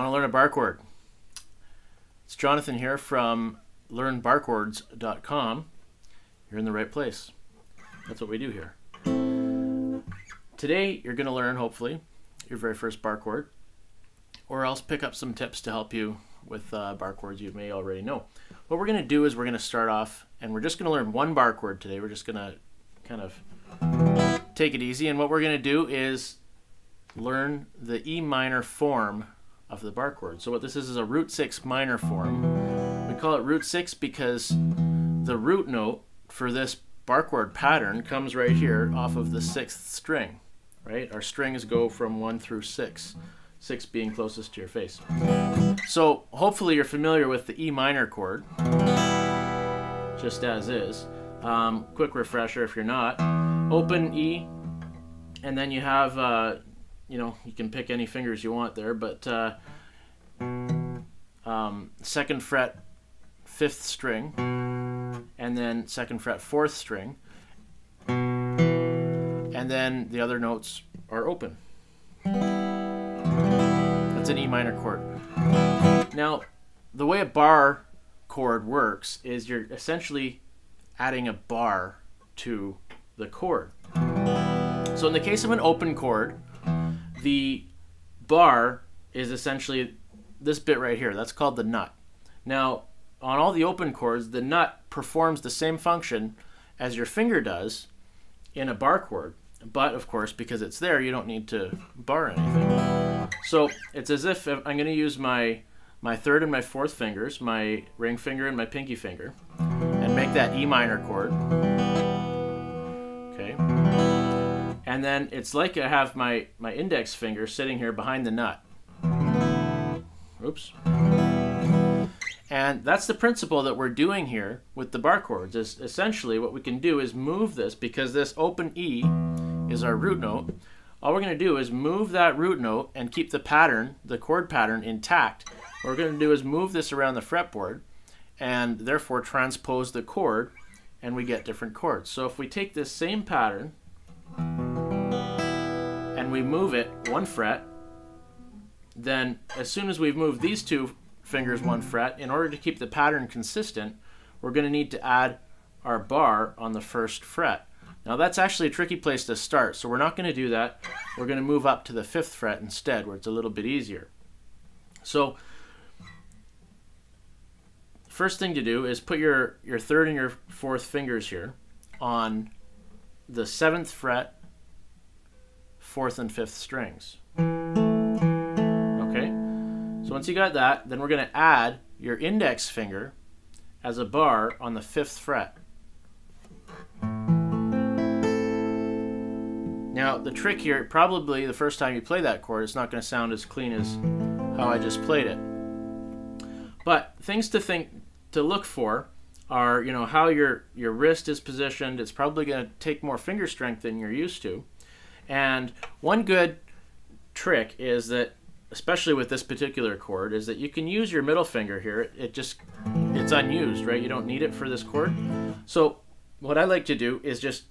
Want to learn a bar chord? It's Jonathan here from LearnBarChords.com. You're in the right place. That's what we do here. Today you're going to learn, hopefully, your very first bar chord, or else pick up some tips to help you with bar chords you may already know. What we're going to do is we're going to start off, and we're just going to learn one bar chord today. We're just going to kind of take it easy, and what we're going to do is learn the E minor form of the bar chord. So what this is a root 6 minor form. We call it root 6 because the root note for this bar chord pattern comes right here off of the 6th string, right? Our strings go from 1 through 6, 6 being closest to your face. So hopefully you're familiar with the E minor chord, just as is. Quick refresher if you're not. Open E, and then you have you know, you can pick any fingers you want there, but 2nd fret 5th string, and then 2nd fret 4th string, and then the other notes are open. That's an E minor chord. Now, the way a bar chord works is you're essentially adding a bar to the chord. So in the case of an open chord, the bar is essentially this bit right here. That's called the nut. Now, on all the open chords, the nut performs the same function as your finger does in a bar chord. But, of course, because it's there, you don't need to bar anything. So it's as if I'm going to use my 3rd and my 4th fingers, my ring finger and my pinky finger, and make that E minor chord. Okay. And then it's like I have my index finger sitting here behind the nut. Oops. And that's the principle that we're doing here with the bar chords. Is essentially what we can do is move this, because this open E is our root note. All we're going to do is move that root note and keep the pattern, the chord pattern, intact. What we're going to do is move this around the fretboard and therefore transpose the chord, and we get different chords. So if we take this same pattern and we move it 1 fret, then as soon as we've moved these 2 fingers 1 fret, in order to keep the pattern consistent, we're going to need to add our bar on the 1st fret. Now that's actually a tricky place to start, so we're not going to do that. We're going to move up to the 5th fret instead, where it's a little bit easier. So first thing to do is put your 3rd and your 4th fingers here on the 7th fret, 4th and 5th strings. Okay? So once you got that, then we're going to add your index finger as a bar on the 5th fret. Now the trick here, probably the first time you play that chord, it's not going to sound as clean as how I just played it. But things to look for are, you know, how your wrist is positioned. It's probably going to take more finger strength than you're used to. And one good trick is that, especially with this particular chord, is that you can use your middle finger here. It's unused, right? You don't need it for this chord. So what I like to do is just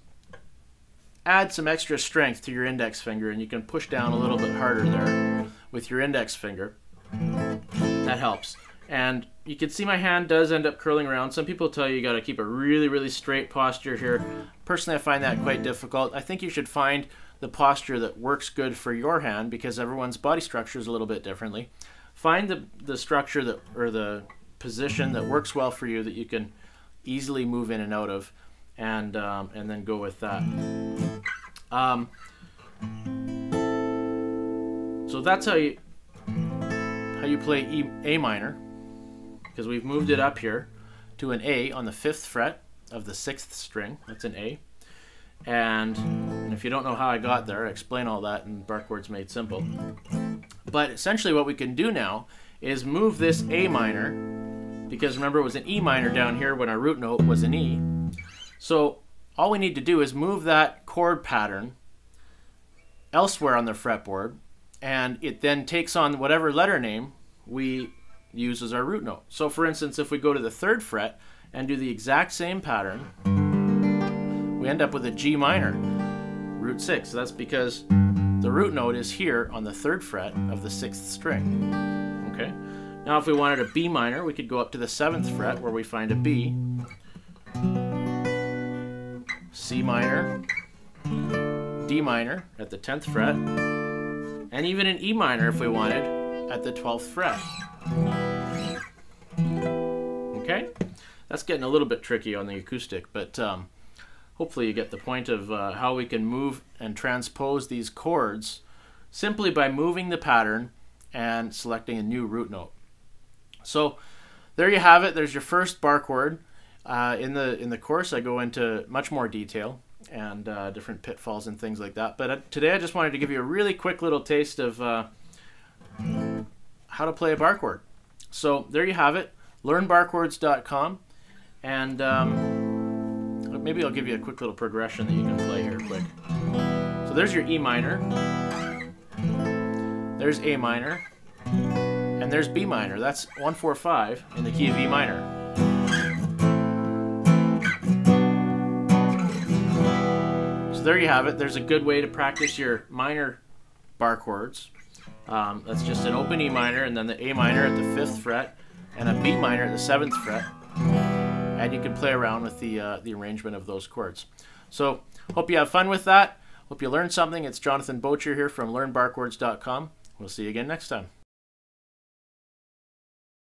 add some extra strength to your index finger, and you can push down a little bit harder there with your index finger. That helps. And you can see my hand does end up curling around. Some people tell you got to keep a really, really straight posture here. Personally, I find that quite difficult. I think you should find the posture that works good for your hand, because everyone's body structure is a little bit differently. Find the structure that, or the position that works well for you, that you can easily move in and out of, and then go with that. So that's how you play A minor, because we've moved it up here to an A on the 5th fret of the 6th string. That's an A. And if you don't know how I got there, I explain all that in Bar Chords Made Simple. But essentially what we can do now is move this A minor, because remember it was an E minor down here when our root note was an E. So all we need to do is move that chord pattern elsewhere on the fretboard, and it then takes on whatever letter name we use as our root note. So for instance, if we go to the 3rd fret and do the exact same pattern, we end up with a G minor, root 6. So that's because the root note is here on the 3rd fret of the 6th string. Now if we wanted a B minor, we could go up to the 7th fret where we find a B, C minor, D minor at the 10th fret, and even an E minor if we wanted at the 12th fret. Okay? That's getting a little bit tricky on the acoustic, but hopefully you get the point of how we can move and transpose these chords simply by moving the pattern and selecting a new root note. So there you have it. There's your first bar chord. In the course, I go into much more detail and different pitfalls and things like that. But today I just wanted to give you a really quick little taste of how to play a bar chord. So there you have it. LearnPlayGuitar.com, and maybe I'll give you a quick little progression that you can play here quick. So there's your E minor, there's A minor, and there's B minor. That's 1, 4, 5 in the key of E minor. So there you have it. There's a good way to practice your minor bar chords. That's just an open E minor and then the A minor at the 5th fret and a B minor at the 7th fret. And you can play around with the arrangement of those chords. So hope you have fun with that. Hope you learned something. It's Jonathan Bocher here from LearnPlayGuitar.com. We'll see you again next time.